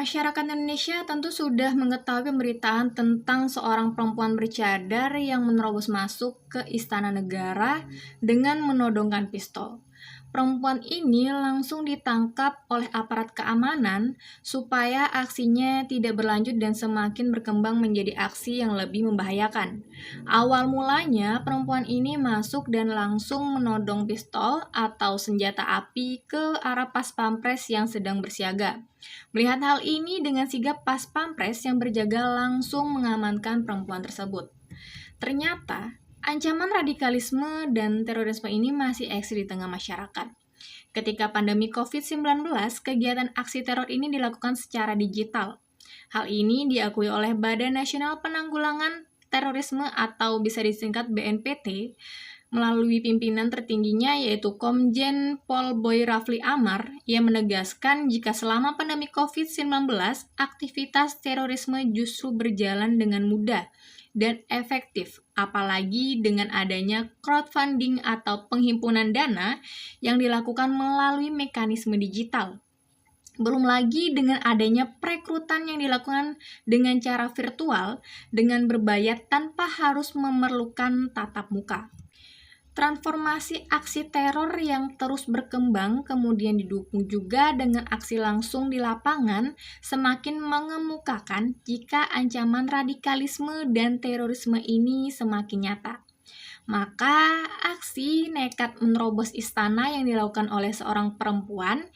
Masyarakat Indonesia tentu sudah mengetahui pemberitaan tentang seorang perempuan bercadar yang menerobos masuk ke Istana Negara dengan menodongkan pistol. Perempuan ini langsung ditangkap oleh aparat keamanan supaya aksinya tidak berlanjut dan semakin berkembang menjadi aksi yang lebih membahayakan. Awal mulanya, perempuan ini masuk dan langsung menodong pistol atau senjata api ke arah pas pampres yang sedang bersiaga. Melihat hal ini dengan sigap pas pampres yang berjaga langsung mengamankan perempuan tersebut. Ternyata, ancaman radikalisme dan terorisme ini masih eksis di tengah masyarakat. Ketika pandemi COVID-19, kegiatan aksi teror ini dilakukan secara digital. Hal ini diakui oleh Badan Nasional Penanggulangan Terorisme atau bisa disingkat BNPT, melalui pimpinan tertingginya yaitu Komjen Pol Boy Rafli Amar yang menegaskan jika selama pandemi COVID-19, aktivitas terorisme justru berjalan dengan mudah dan efektif, apalagi dengan adanya crowdfunding atau penghimpunan dana yang dilakukan melalui mekanisme digital. Belum lagi dengan adanya perekrutan yang dilakukan dengan cara virtual dengan berbayar tanpa harus memerlukan tatap muka. Transformasi aksi teror yang terus berkembang kemudian didukung juga dengan aksi langsung di lapangan semakin mengemukakan jika ancaman radikalisme dan terorisme ini semakin nyata. Maka aksi nekat menerobos istana yang dilakukan oleh seorang perempuan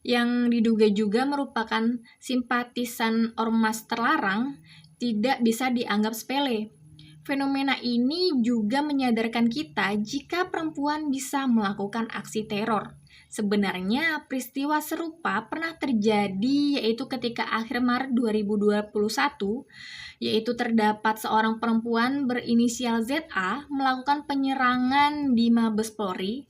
yang diduga juga merupakan simpatisan ormas terlarang tidak bisa dianggap sepele. Fenomena ini juga menyadarkan kita jika perempuan bisa melakukan aksi teror. Sebenarnya peristiwa serupa pernah terjadi yaitu ketika akhir Maret 2021, yaitu terdapat seorang perempuan berinisial ZA melakukan penyerangan di Mabes Polri.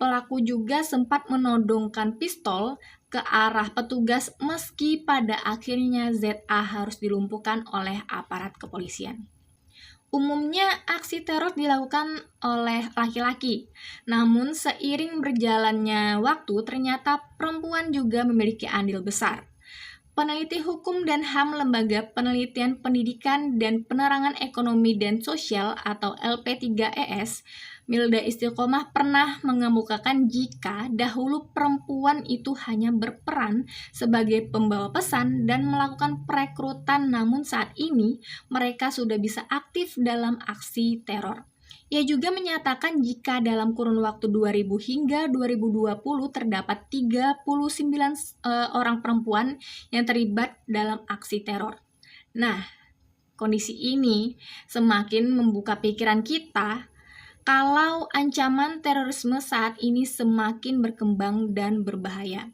Pelaku juga sempat menodongkan pistol ke arah petugas meski pada akhirnya ZA harus dilumpuhkan oleh aparat kepolisian. Umumnya aksi teror dilakukan oleh laki-laki, namun seiring berjalannya waktu ternyata perempuan juga memiliki andil besar. Peneliti Hukum dan HAM Lembaga Penelitian Pendidikan dan Penerangan Ekonomi dan Sosial atau LP3ES, Milda Istiqomah pernah mengemukakan jika dahulu perempuan itu hanya berperan sebagai pembawa pesan dan melakukan perekrutan, namun saat ini mereka sudah bisa aktif dalam aksi teror. Ia juga menyatakan jika dalam kurun waktu 2000 hingga 2020 terdapat 39 orang perempuan yang terlibat dalam aksi teror. Nah, kondisi ini semakin membuka pikiran kita kalau ancaman terorisme saat ini semakin berkembang dan berbahaya.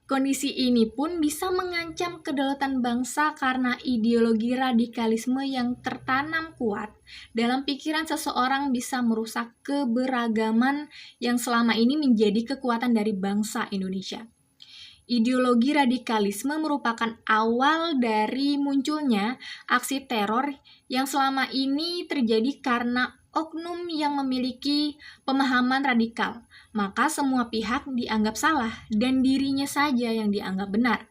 Kondisi ini pun bisa mengancam kedaulatan bangsa karena ideologi radikalisme yang tertanam kuat dalam pikiran seseorang bisa merusak keberagaman yang selama ini menjadi kekuatan dari bangsa Indonesia. Ideologi radikalisme merupakan awal dari munculnya aksi teror yang selama ini terjadi karena oknum yang memiliki pemahaman radikal, maka semua pihak dianggap salah dan dirinya saja yang dianggap benar.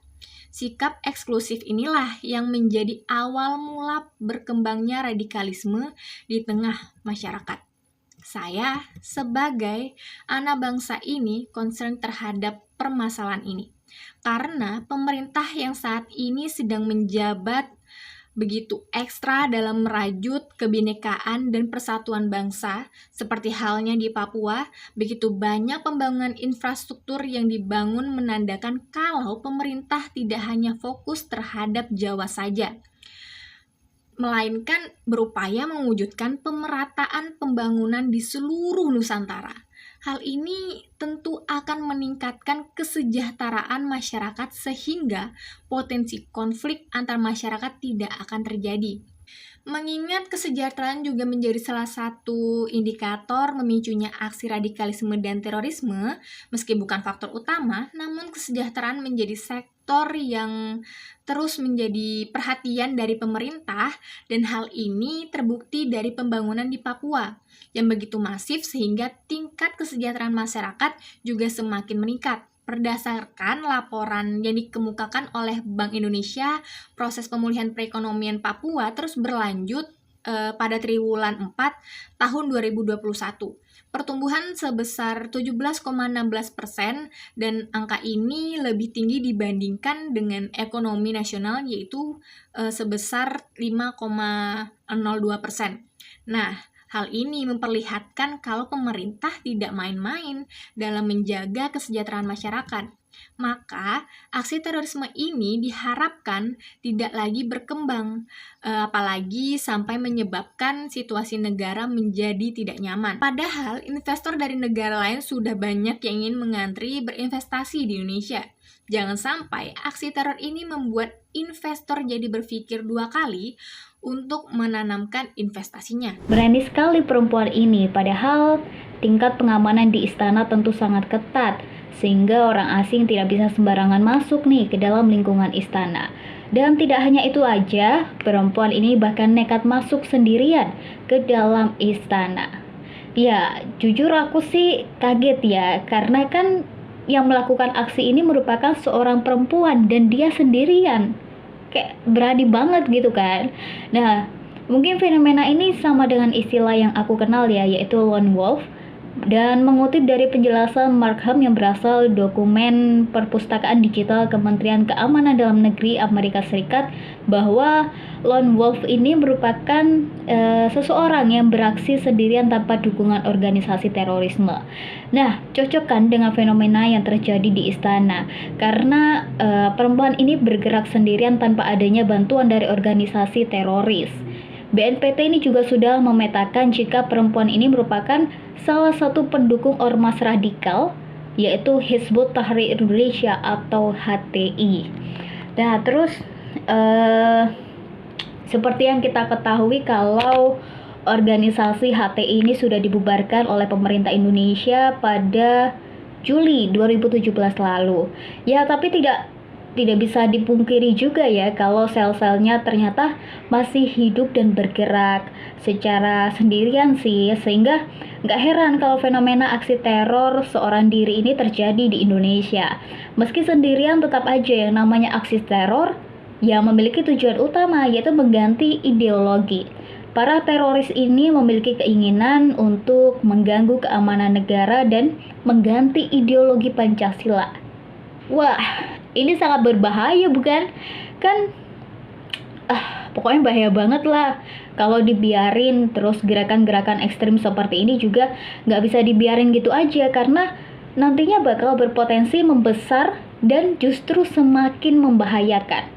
Sikap eksklusif inilah yang menjadi awal mula berkembangnya radikalisme di tengah masyarakat. Saya sebagai anak bangsa ini concern terhadap permasalahan ini, karena pemerintah yang saat ini sedang menjabat begitu ekstra dalam merajut kebinekaan dan persatuan bangsa, seperti halnya di Papua, begitu banyak pembangunan infrastruktur yang dibangun menandakan kalau pemerintah tidak hanya fokus terhadap Jawa saja, melainkan berupaya mewujudkan pemerataan pembangunan di seluruh Nusantara. Hal ini tentu akan meningkatkan kesejahteraan masyarakat sehingga potensi konflik antar masyarakat tidak akan terjadi. Mengingat kesejahteraan juga menjadi salah satu indikator memicunya aksi radikalisme dan terorisme, meski bukan faktor utama, namun kesejahteraan menjadi sektor yang terus menjadi perhatian dari pemerintah, dan hal ini terbukti dari pembangunan di Papua yang begitu masif sehingga tingkat kesejahteraan masyarakat juga semakin meningkat. Berdasarkan laporan yang dikemukakan oleh Bank Indonesia, proses pemulihan perekonomian Papua terus berlanjut pada triwulan 4 tahun 2021. Pertumbuhan sebesar 17,16% dan angka ini lebih tinggi dibandingkan dengan ekonomi nasional yaitu sebesar 5,02%. Nah, hal ini memperlihatkan kalau pemerintah tidak main-main dalam menjaga kesejahteraan masyarakat. Maka, aksi terorisme ini diharapkan tidak lagi berkembang, apalagi sampai menyebabkan situasi negara menjadi tidak nyaman. Padahal, investor dari negara lain sudah banyak yang ingin mengantri berinvestasi di Indonesia. Jangan sampai aksi teror ini membuat investor jadi berpikir dua kali untuk menanamkan investasinya. Berani sekali perempuan ini, padahal tingkat pengamanan di istana tentu sangat ketat, sehingga orang asing tidak bisa sembarangan masuk nih ke dalam lingkungan istana. Dan tidak hanya itu aja, perempuan ini bahkan nekat masuk sendirian ke dalam istana. Ya, jujur aku sih kaget ya, karena kan yang melakukan aksi ini merupakan seorang perempuan dan dia sendirian. Kayak berani banget gitu kan. Nah, mungkin fenomena ini sama dengan istilah yang aku kenal ya, yaitu lone wolf. Dan mengutip dari penjelasan Markham yang berasal dokumen perpustakaan digital Kementerian Keamanan Dalam Negeri Amerika Serikat, bahwa lone wolf ini merupakan seseorang yang beraksi sendirian tanpa dukungan organisasi terorisme. Nah, cocok kan dengan fenomena yang terjadi di istana, karena perempuan ini bergerak sendirian tanpa adanya bantuan dari organisasi teroris. BNPT ini juga sudah memetakan jika perempuan ini merupakan salah satu pendukung ormas radikal, yaitu Hizbut Tahrir Indonesia atau HTI. Nah, terus seperti yang kita ketahui kalau organisasi HTI ini sudah dibubarkan oleh pemerintah Indonesia pada Juli 2017 lalu. Ya, tapi tidak bisa dipungkiri juga ya kalau sel-selnya ternyata masih hidup dan bergerak secara sendirian sih, sehingga nggak heran kalau fenomena aksi teror seorang diri ini terjadi di Indonesia. Meski sendirian, tetap aja yang namanya aksi teror yang memiliki tujuan utama, yaitu mengganti ideologi. Para teroris ini memiliki keinginan untuk mengganggu keamanan negara dan mengganti ideologi Pancasila. Wah, ini sangat berbahaya bukan? Kan pokoknya bahaya banget lah kalau dibiarin. Terus gerakan-gerakan ekstrim seperti ini juga nggak bisa dibiarin gitu aja, karena nantinya bakal berpotensi membesar dan justru semakin membahayakan.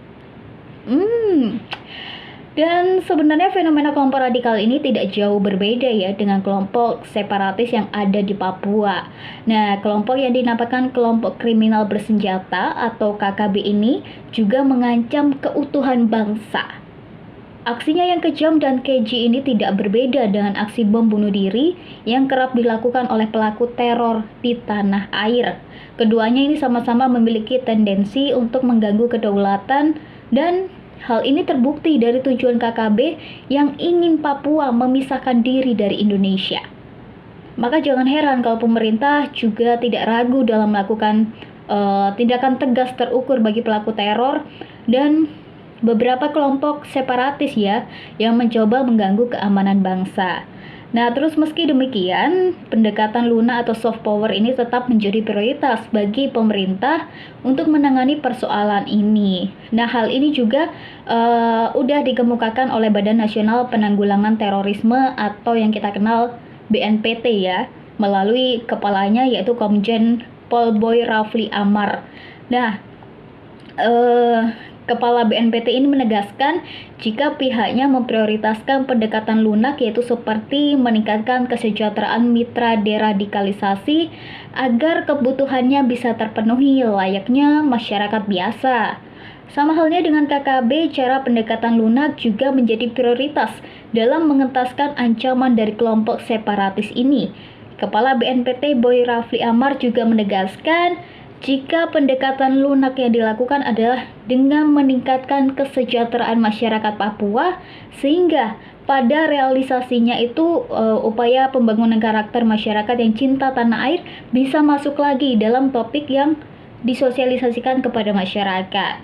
Dan sebenarnya fenomena kelompok radikal ini tidak jauh berbeda ya dengan kelompok separatis yang ada di Papua. Nah, kelompok yang dinamakan kelompok kriminal bersenjata atau KKB ini juga mengancam keutuhan bangsa. Aksinya yang kejam dan keji ini tidak berbeda dengan aksi bom bunuh diri yang kerap dilakukan oleh pelaku teror di tanah air. Keduanya ini sama-sama memiliki tendensi untuk mengganggu kedaulatan, dan hal ini terbukti dari tujuan KKB yang ingin Papua memisahkan diri dari Indonesia. Maka jangan heran kalau pemerintah juga tidak ragu dalam melakukan tindakan tegas terukur bagi pelaku teror dan beberapa kelompok separatis ya yang mencoba mengganggu keamanan bangsa. Nah, terus meski demikian, pendekatan lunak atau soft power ini tetap menjadi prioritas bagi pemerintah untuk menangani persoalan ini. Nah, hal ini juga udah dikemukakan oleh Badan Nasional Penanggulangan Terorisme atau yang kita kenal BNPT ya, melalui kepalanya yaitu Komjen Pol Boy Rafli Amar. Nah, Kepala BNPT ini menegaskan jika pihaknya memprioritaskan pendekatan lunak, yaitu seperti meningkatkan kesejahteraan mitra deradikalisasi agar kebutuhannya bisa terpenuhi layaknya masyarakat biasa. Sama halnya dengan KKB, cara pendekatan lunak juga menjadi prioritas dalam mengentaskan ancaman dari kelompok separatis ini. Kepala BNPT Boy Rafli Amar juga menegaskan jika pendekatan lunak yang dilakukan adalah dengan meningkatkan kesejahteraan masyarakat Papua, sehingga pada realisasinya itu upaya pembangunan karakter masyarakat yang cinta tanah air bisa masuk lagi dalam topik yang disosialisasikan kepada masyarakat.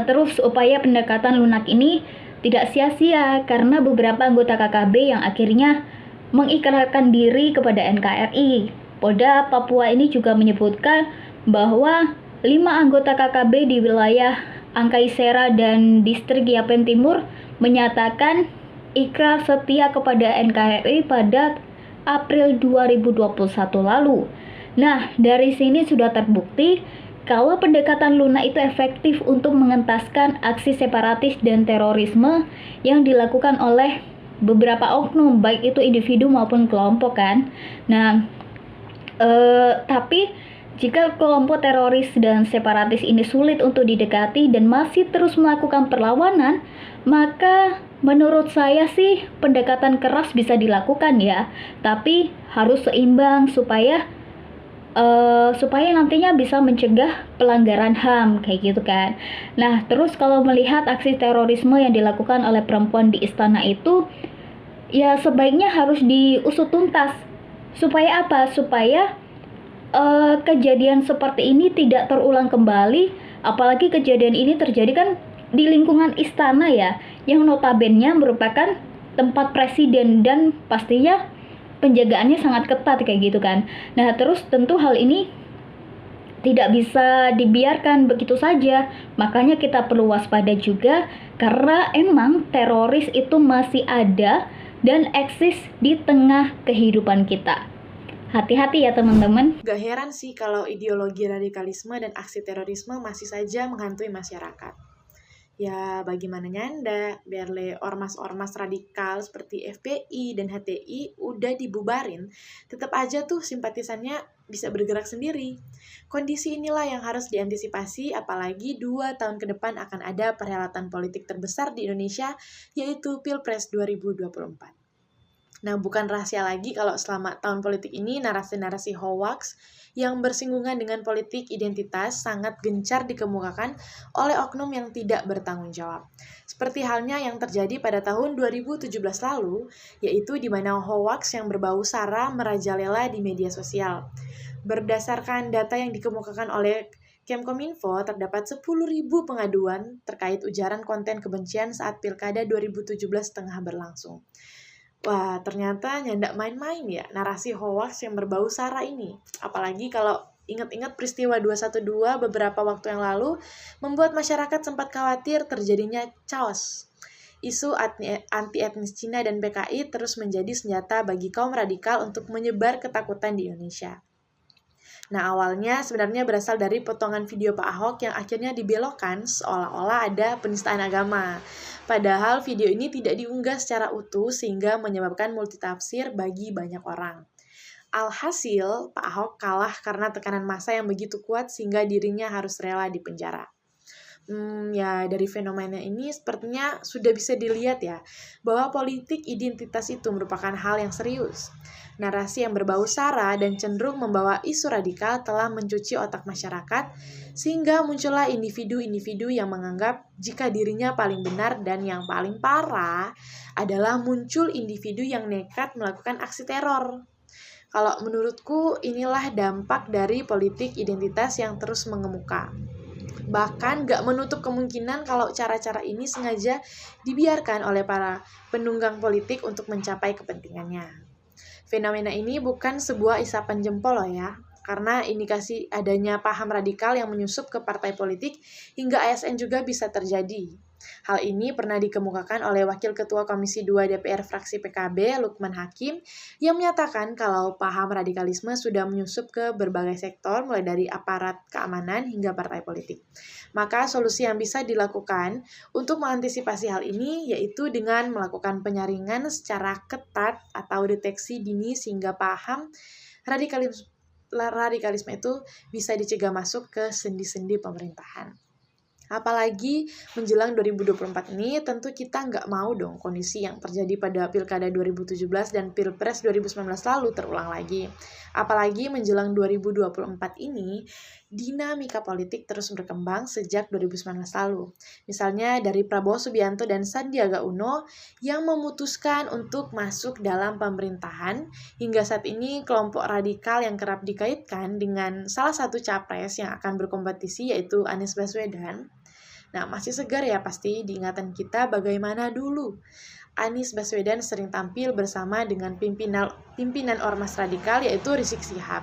Terus upaya pendekatan lunak ini tidak sia-sia karena beberapa anggota KKB yang akhirnya mengikrarkan diri kepada NKRI. Polda Papua ini juga menyebutkan bahwa 5 anggota KKB di wilayah Angkaisera dan Distrik Yapen Timur menyatakan ikrar setia kepada NKRI pada April 2021 lalu. Nah, dari sini sudah terbukti kalau pendekatan lunak itu efektif untuk mengentaskan aksi separatis dan terorisme yang dilakukan oleh beberapa oknum, baik itu individu maupun kelompok kan. Nah, tapi jika kelompok teroris dan separatis ini sulit untuk didekati dan masih terus melakukan perlawanan, maka menurut saya sih pendekatan keras bisa dilakukan ya, tapi harus seimbang supaya nantinya bisa mencegah pelanggaran HAM kayak gitu kan. Nah, terus kalau melihat aksi terorisme yang dilakukan oleh perempuan di istana itu, ya sebaiknya harus diusut tuntas. Supaya apa? Supaya kejadian seperti ini tidak terulang kembali, apalagi kejadian ini terjadi kan di lingkungan istana ya, yang notabene merupakan tempat presiden dan pastinya penjagaannya sangat ketat kayak gitu kan. Nah, terus tentu hal ini tidak bisa dibiarkan begitu saja. Makanya kita perlu waspada juga karena emang teroris itu masih ada dan eksis di tengah kehidupan kita. Hati-hati ya teman-teman. Gak heran sih kalau ideologi radikalisme dan aksi terorisme masih saja menghantui masyarakat. Ya bagaimana nyanda, biar ormas-ormas radikal seperti FPI dan HTI udah dibubarin, tetap aja tuh simpatisannya bisa bergerak sendiri. Kondisi inilah yang harus diantisipasi, apalagi 2 tahun ke depan akan ada perhelatan politik terbesar di Indonesia, yaitu Pilpres 2024. Nah, bukan rahasia lagi kalau selama tahun politik ini narasi-narasi hoax yang bersinggungan dengan politik identitas sangat gencar dikemukakan oleh oknum yang tidak bertanggung jawab. Seperti halnya yang terjadi pada tahun 2017 lalu, yaitu di mana hoax yang berbau SARA merajalela di media sosial. Berdasarkan data yang dikemukakan oleh Kemkominfo, terdapat 10.000 pengaduan terkait ujaran konten kebencian saat Pilkada 2017 tengah berlangsung. Wah, ternyata nyandak main-main ya narasi hoax yang berbau SARA ini. Apalagi kalau ingat-ingat peristiwa 212 beberapa waktu yang lalu membuat masyarakat sempat khawatir terjadinya chaos. Isu anti-etnis Cina dan PKI terus menjadi senjata bagi kaum radikal untuk menyebar ketakutan di Indonesia. Nah, awalnya sebenarnya berasal dari potongan video Pak Ahok yang akhirnya dibelokkan seolah-olah ada penistaan agama. Padahal video ini tidak diunggah secara utuh sehingga menyebabkan multitafsir bagi banyak orang. Alhasil, Pak Ahok kalah karena tekanan massa yang begitu kuat sehingga dirinya harus rela dipenjara. Ya dari fenomena ini sepertinya sudah bisa dilihat ya, bahwa politik identitas itu merupakan hal yang serius. Narasi yang berbau SARA dan cenderung membawa isu radikal telah mencuci otak masyarakat, sehingga muncullah individu-individu yang menganggap jika dirinya paling benar, dan yang paling parah adalah muncul individu yang nekat melakukan aksi teror. Kalau menurutku inilah dampak dari politik identitas yang terus mengemuka. Bahkan gak menutup kemungkinan kalau cara-cara ini sengaja dibiarkan oleh para penunggang politik untuk mencapai kepentingannya. Fenomena ini bukan sebuah isapan jempol loh ya, karena indikasi adanya paham radikal yang menyusup ke partai politik hingga ASN juga bisa terjadi. Hal ini pernah dikemukakan oleh Wakil Ketua Komisi 2 DPR fraksi PKB, Lukman Hakim, yang menyatakan kalau paham radikalisme sudah menyusup ke berbagai sektor, mulai dari aparat keamanan hingga partai politik. Maka solusi yang bisa dilakukan untuk mengantisipasi hal ini yaitu dengan melakukan penyaringan secara ketat atau deteksi dini sehingga paham radikalisme itu bisa dicegah masuk ke sendi-sendi pemerintahan. Apalagi menjelang 2024 ini tentu kita nggak mau dong kondisi yang terjadi pada Pilkada 2017 dan Pilpres 2019 lalu terulang lagi. Apalagi menjelang 2024 ini dinamika politik terus berkembang sejak 2019 lalu. Misalnya dari Prabowo Subianto dan Sandiaga Uno yang memutuskan untuk masuk dalam pemerintahan, hingga saat ini kelompok radikal yang kerap dikaitkan dengan salah satu capres yang akan berkompetisi yaitu Anies Baswedan. Nah, masih segar ya pasti di ingatan kita bagaimana dulu Anies Baswedan sering tampil bersama dengan pimpinan ormas radikal yaitu Rizik Syihab.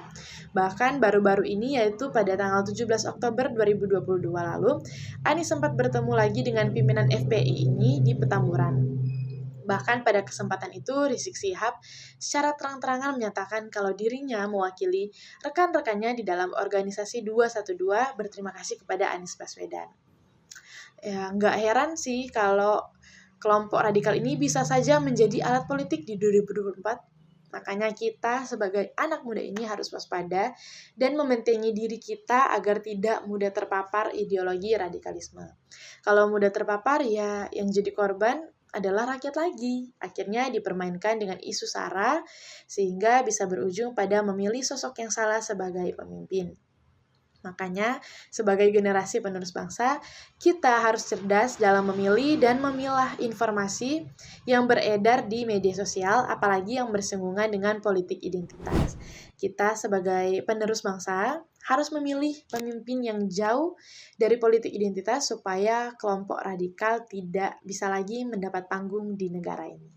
Bahkan baru-baru ini yaitu pada tanggal 17 Oktober 2022 lalu, Anies sempat bertemu lagi dengan pimpinan FPI ini di Petamburan. Bahkan pada kesempatan itu Rizik Syihab secara terang-terangan menyatakan kalau dirinya mewakili rekan-rekannya di dalam organisasi 212 berterima kasih kepada Anies Baswedan. Ya, nggak heran sih kalau kelompok radikal ini bisa saja menjadi alat politik di 2024. Makanya kita sebagai anak muda ini harus waspada dan membentengi diri kita agar tidak mudah terpapar ideologi radikalisme. Kalau mudah terpapar ya yang jadi korban adalah rakyat lagi. Akhirnya dipermainkan dengan isu SARA sehingga bisa berujung pada memilih sosok yang salah sebagai pemimpin. Makanya, sebagai generasi penerus bangsa, kita harus cerdas dalam memilih dan memilah informasi yang beredar di media sosial, apalagi yang bersinggungan dengan politik identitas. Kita sebagai penerus bangsa harus memilih pemimpin yang jauh dari politik identitas supaya kelompok radikal tidak bisa lagi mendapat panggung di negara ini.